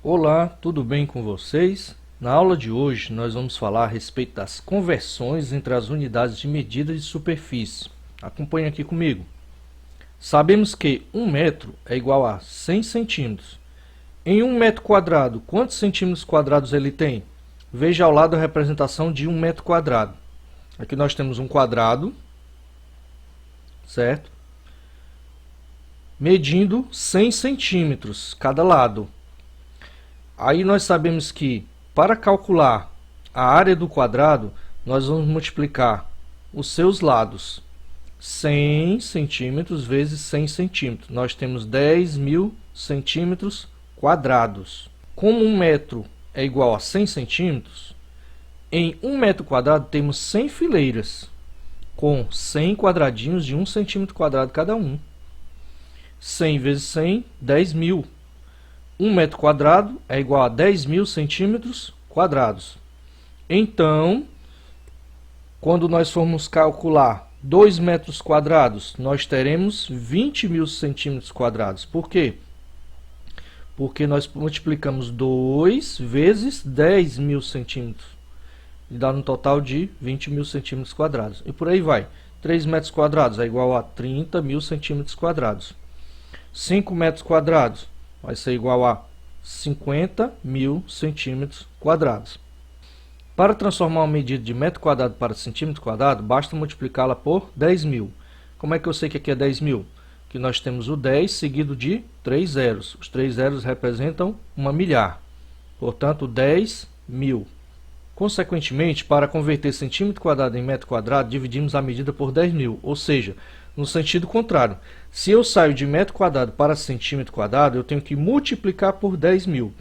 Olá, tudo bem com vocês? Na aula de hoje nós vamos falar a respeito das conversões entre as unidades de medida de superfície. Acompanhe aqui comigo. Sabemos que 1 metro é igual a 100 centímetros. Em 1 metro quadrado, quantos centímetros quadrados ele tem? Veja ao lado a representação de 1 metro quadrado. Aqui nós temos um quadrado, certo? Medindo 100 centímetros cada lado. Aí nós sabemos que, para calcular a área do quadrado, nós vamos multiplicar os seus lados. 100 centímetros vezes 100 centímetros. Nós temos 10.000 centímetros quadrados. Como 1 metro é igual a 100 centímetros, em 1 metro quadrado temos 100 fileiras, com 100 quadradinhos de 1 centímetro quadrado cada um. 100 vezes 100, 10.000. 1 metro quadrado é igual a 10.000 centímetros quadrados. Então, quando nós formos calcular 2 metros quadrados, nós teremos 20.000 centímetros quadrados. Por quê? Porque nós multiplicamos 2 vezes 10.000 centímetros. E dá um total de 20.000 centímetros quadrados. E por aí vai. 3 metros quadrados é igual a 30.000 centímetros quadrados. 5 metros quadrados vai ser igual a 50.000 centímetros quadrados. Para transformar uma medida de metro quadrado para centímetro quadrado, basta multiplicá-la por 10.000. Como é que eu sei que aqui é 10.000? Que nós temos o 10 seguido de 3 zeros. Os 3 zeros representam uma milhar. Portanto, 10.000. Consequentemente, para converter centímetro quadrado em metro quadrado, dividimos a medida por 10.000, ou seja, no sentido contrário. Se eu saio de metro quadrado para centímetro quadrado, eu tenho que multiplicar por 10.000.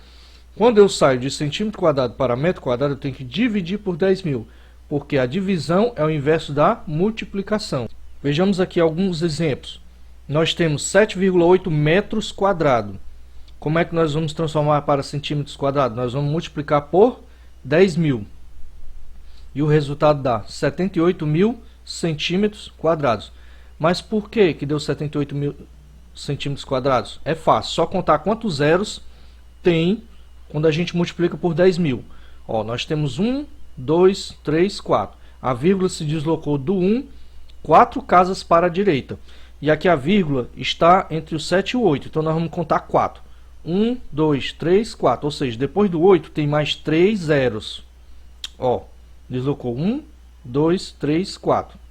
Quando eu saio de centímetro quadrado para metro quadrado, eu tenho que dividir por 10.000, porque a divisão é o inverso da multiplicação. Vejamos aqui alguns exemplos. Nós temos 7,8 metros quadrados. Como é que nós vamos transformar para centímetros quadrados? Nós vamos multiplicar por 10.000. E o resultado dá 78.000 centímetros quadrados. Mas por que deu 78.000 centímetros quadrados? É fácil, só contar quantos zeros tem quando a gente multiplica por 10.000. Ó, nós temos 1, 2, 3, 4. A vírgula se deslocou do 1, 4 casas para a direita. E aqui a vírgula está entre o 7 e o 8, então nós vamos contar 4. 1, 2, 3, 4, ou seja, depois do 8 tem mais 3 zeros. Ó, deslocou 1, 2, 3, 4.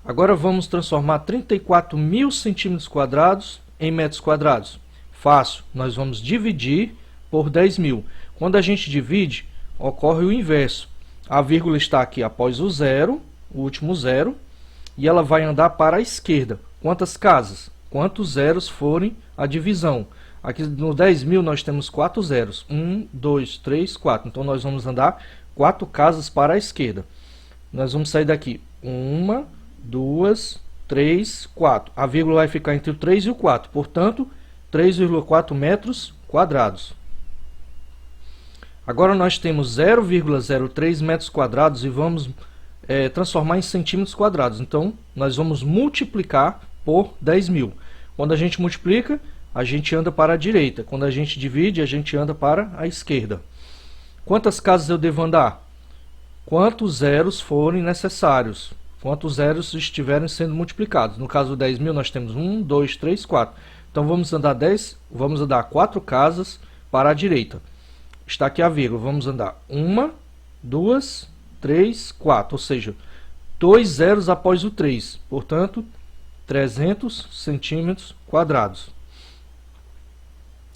Agora vamos transformar 34.000 centímetros quadrados em metros quadrados. Fácil, nós vamos dividir por 10.000. Quando a gente divide, ocorre o inverso. A vírgula está aqui após o zero, o último zero, e ela vai andar para a esquerda. Quantas casas? Quantos zeros forem a divisão? Aqui no 10.000 nós temos 4 zeros. 1, 2, 3, 4. Então nós vamos andar 4 casas para a esquerda. Nós vamos sair daqui. 1, 2, 3, 4. A vírgula vai ficar entre o 3 e o 4. Portanto, 3,4 metros quadrados. Agora nós temos 0,03 metros quadrados e vamos transformar em centímetros quadrados. Então, nós vamos multiplicar por 10.000. Quando a gente multiplica, a gente anda para a direita. Quando a gente divide, a gente anda para a esquerda. Quantas casas eu devo andar? Quantos zeros forem necessários? Quantos zeros estiverem sendo multiplicados. No caso do 10.000, nós temos 1, 2, 3, 4. Então, vamos andar 4 casas para a direita. Está aqui a vírgula. Vamos andar 1, 2, 3, 4. Ou seja, 2 zeros após o 3. Portanto, 300 centímetros quadrados.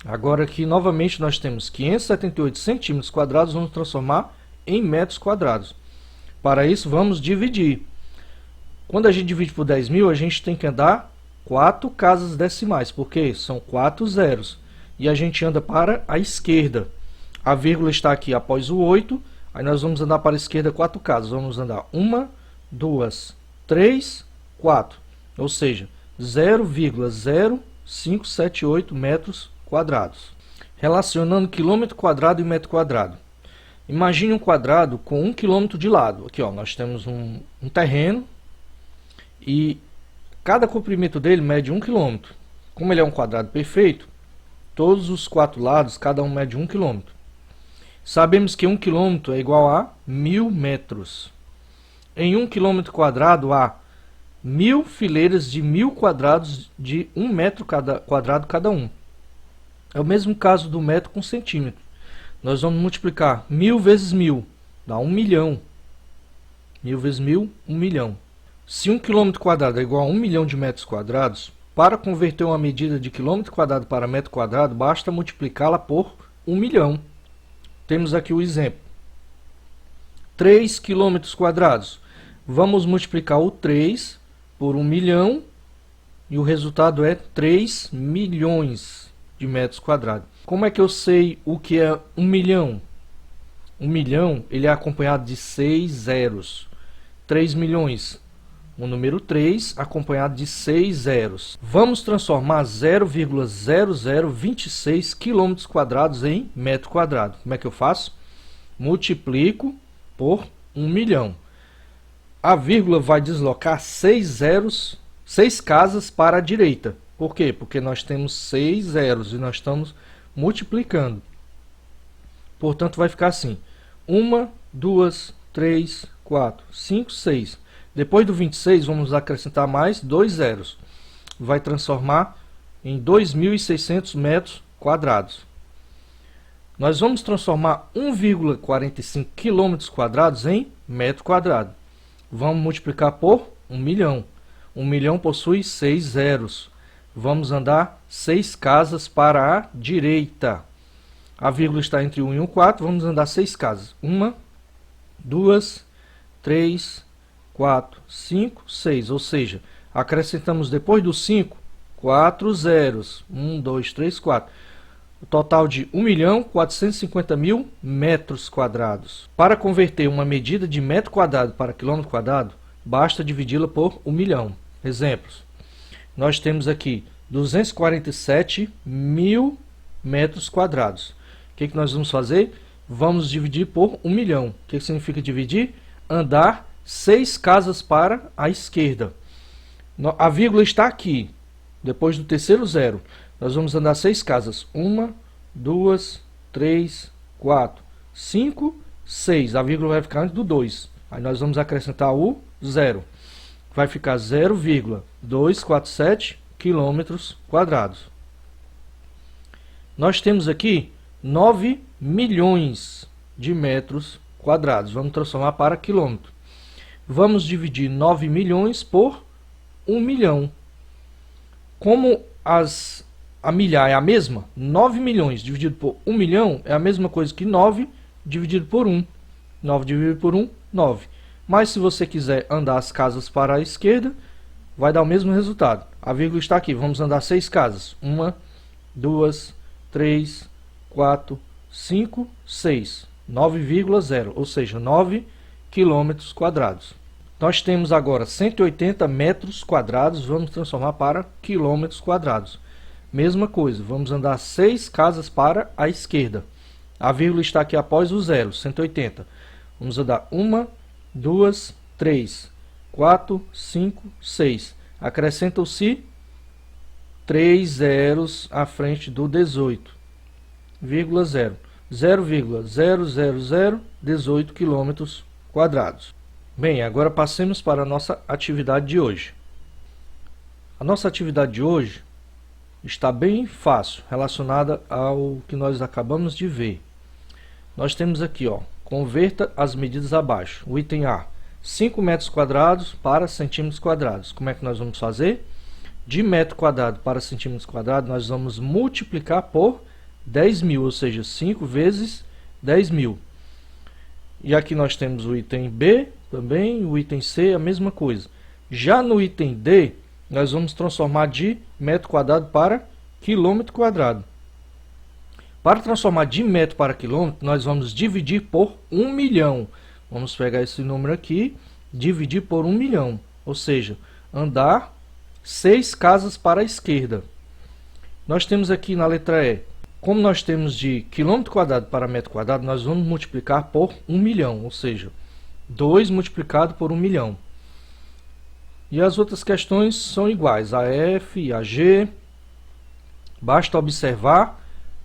Agora aqui, novamente, nós temos 578 centímetros quadrados. Vamos transformar em metros quadrados. Para isso, vamos dividir. Quando a gente divide por 10.000, a gente tem que andar 4 casas decimais, porque são 4 zeros. E a gente anda para a esquerda. A vírgula está aqui após o 8, aí nós vamos andar para a esquerda 4 casas. Vamos andar 1, 2, 3, 4. Ou seja, 0,0578 metros quadrados. Relacionando quilômetro quadrado e metro quadrado. Imagine um quadrado com 1 km de lado. Aqui ó, nós temos um terreno e cada comprimento dele mede 1 km. Como ele é um quadrado perfeito, Todos os quatro lados, cada um mede 1 km. Sabemos que 1 km é igual a 1000 metros. Em 1 km quadrado há 1000 fileiras de 1000 quadrados de 1 metro quadrado cada um. É o mesmo caso do metro com centímetro. Nós vamos multiplicar 1000 vezes 1000, dá 1 milhão. 1000 vezes 1000, 1 milhão. Se 1 km quadrado é igual a 1 milhão de metros quadrados, para converter uma medida de quilômetro quadrado para metro quadrado, basta multiplicá-la por 1 milhão. Temos aqui o exemplo. 3 km quadrados. Vamos multiplicar o 3 por 1 milhão e o resultado é 3 milhões de metros quadrados. Como é que eu sei o que é 1 milhão? 1 milhão ele é acompanhado de 6 zeros. 3 milhões, o número 3 acompanhado de 6 zeros. Vamos transformar 0,0026 km quadrados em metro quadrado. Como é que eu faço? Multiplico por 1 milhão. A vírgula vai deslocar 6 zeros, 6 casas para a direita. Por quê? Porque nós temos 6 zeros e nós estamos multiplicando. Portanto, vai ficar assim. 1, 2, 3, 4, 5, 6. Depois do 26, vamos acrescentar mais 2 zeros. Vai transformar em 2.600 metros quadrados. Nós vamos transformar 1,45 km quadrados em metro quadrado. Vamos multiplicar por 1 milhão. 1 milhão possui 6 zeros. Vamos andar 6 casas para a direita. A vírgula está entre 1 e 4. Vamos andar 6 casas. 1, 2, 3, 4, 5, 6. Ou seja, acrescentamos depois do 5, 4 zeros. 1, 2, 3, 4. O total de 1.450.000 metros quadrados. Para converter uma medida de metro quadrado para quilômetro quadrado, basta dividi-la por 1 milhão. Exemplos. Nós temos aqui 247.000 metros quadrados. O que nós vamos fazer? Vamos dividir por 1 milhão. O que significa dividir? Andar 6 casas para a esquerda. A vírgula está aqui, depois do terceiro zero. Nós vamos andar 6 casas. 1, 2, 3, 4, 5, 6. A vírgula vai ficar antes do 2. Aí nós vamos acrescentar o 0. Vai ficar 0,247 quilômetros quadrados. Nós temos aqui 9 milhões de metros quadrados. Vamos transformar para quilômetro. Vamos dividir 9 milhões por 1 milhão. Como a milhar é a mesma, 9 milhões dividido por 1 milhão é a mesma coisa que 9 dividido por 1. 9 dividido por 1, 9. Mas se você quiser andar as casas para a esquerda, vai dar o mesmo resultado. A vírgula está aqui. Vamos andar 6 casas. 1, 2, 3, 4, 5, 6. 9,0, ou seja, 9 quilômetros quadrados. Nós temos agora 180 metros quadrados. Vamos transformar para quilômetros quadrados. Mesma coisa, vamos andar 6 casas para a esquerda. A vírgula está aqui após o zero, 180. Vamos andar 1, 2, 3, 4, 5, 6. Acrescentam-se 3 zeros à frente do 18, 0,00018 quilômetros quadrados. Bem, agora passemos para a nossa atividade de hoje. A nossa atividade de hoje está bem fácil, relacionada ao que nós acabamos de ver. Nós temos aqui, converta as medidas abaixo. O item A, 5 metros quadrados para centímetros quadrados. Como é que nós vamos fazer? De metro quadrado para centímetros quadrados, nós vamos multiplicar por 10.000, ou seja, 5 vezes 10.000. E aqui nós temos o item B também, o item C, a mesma coisa. Já no item D, nós vamos transformar de metro quadrado para quilômetro quadrado. Para transformar de metro para quilômetro, nós vamos dividir por 1 milhão. Vamos pegar esse número aqui, dividir por 1 milhão. Ou seja, andar 6 casas para a esquerda. Nós temos aqui na letra E, como nós temos de quilômetro quadrado para metro quadrado, nós vamos multiplicar por 1 milhão. Ou seja, 2 multiplicado por 1 milhão. E as outras questões são iguais, a F e a G. Basta observar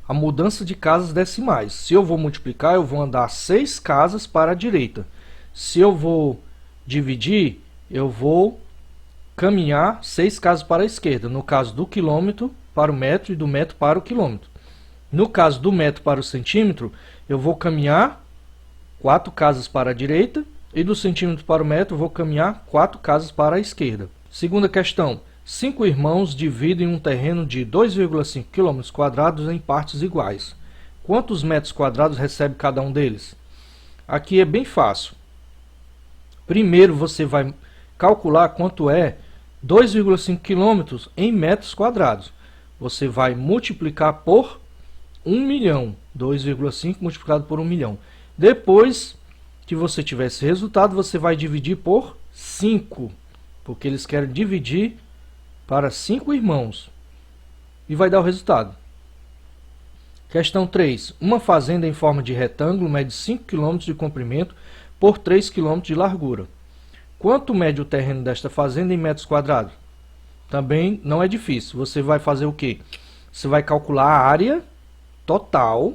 a mudança de casas decimais. Se eu vou multiplicar, eu vou andar 6 casas para a direita. Se eu vou dividir, eu vou caminhar 6 casas para a esquerda. No caso do quilômetro para o metro e do metro para o quilômetro. No caso do metro para o centímetro, eu vou caminhar 4 casas para a direita e do centímetro para o metro eu vou caminhar 4 casas para a esquerda. Segunda questão. 5 irmãos dividem um terreno de 2,5 km² em partes iguais. Quantos metros quadrados recebe cada um deles? Aqui é bem fácil. Primeiro você vai calcular quanto é 2,5 km em metros quadrados. Você vai multiplicar por 1 milhão. 2,5 multiplicado por 1 milhão. Depois que você tiver esse resultado, você vai dividir por 5. Porque eles querem dividir para 5 irmãos. E vai dar o resultado. Questão 3. Uma fazenda em forma de retângulo mede 5 km de comprimento por 3 km de largura. Quanto mede o terreno desta fazenda em metros quadrados? Também não é difícil. Você vai fazer o quê? Você vai calcular a área total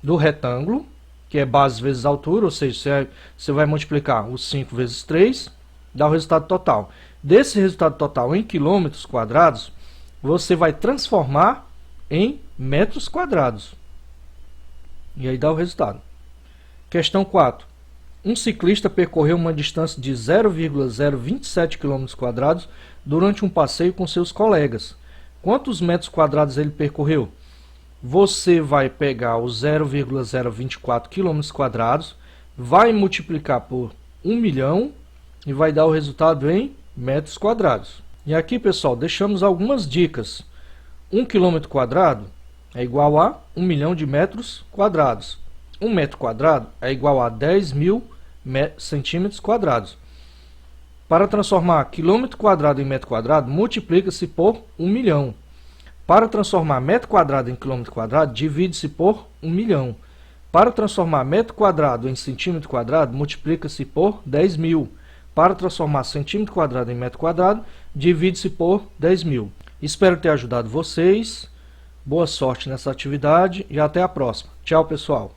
do retângulo, que é base vezes altura, ou seja, você vai multiplicar os 5 vezes 3, dá o resultado total. Desse resultado total em quilômetros quadrados, você vai transformar em metros quadrados. E aí dá o resultado. Questão 4. Um ciclista percorreu uma distância de 0,027 km² durante um passeio com seus colegas. Quantos metros quadrados ele percorreu? Você vai pegar os 0,024 km², vai multiplicar por 1 milhão e vai dar o resultado em metros quadrados. E aqui, pessoal, deixamos algumas dicas. 1 km² é igual a 1 milhão de metros quadrados. 1 metro quadrado é igual a 10.000 centímetros quadrados. Para transformar quilômetro quadrado em metro quadrado, multiplica-se por 1 milhão. Para transformar metro quadrado em quilômetro quadrado, divide-se por 1 milhão. Para transformar metro quadrado em centímetro quadrado, multiplica-se por 10.000. Para transformar centímetro quadrado em metro quadrado, divide-se por 10.000. Espero ter ajudado vocês. Boa sorte nessa atividade e até a próxima. Tchau, pessoal.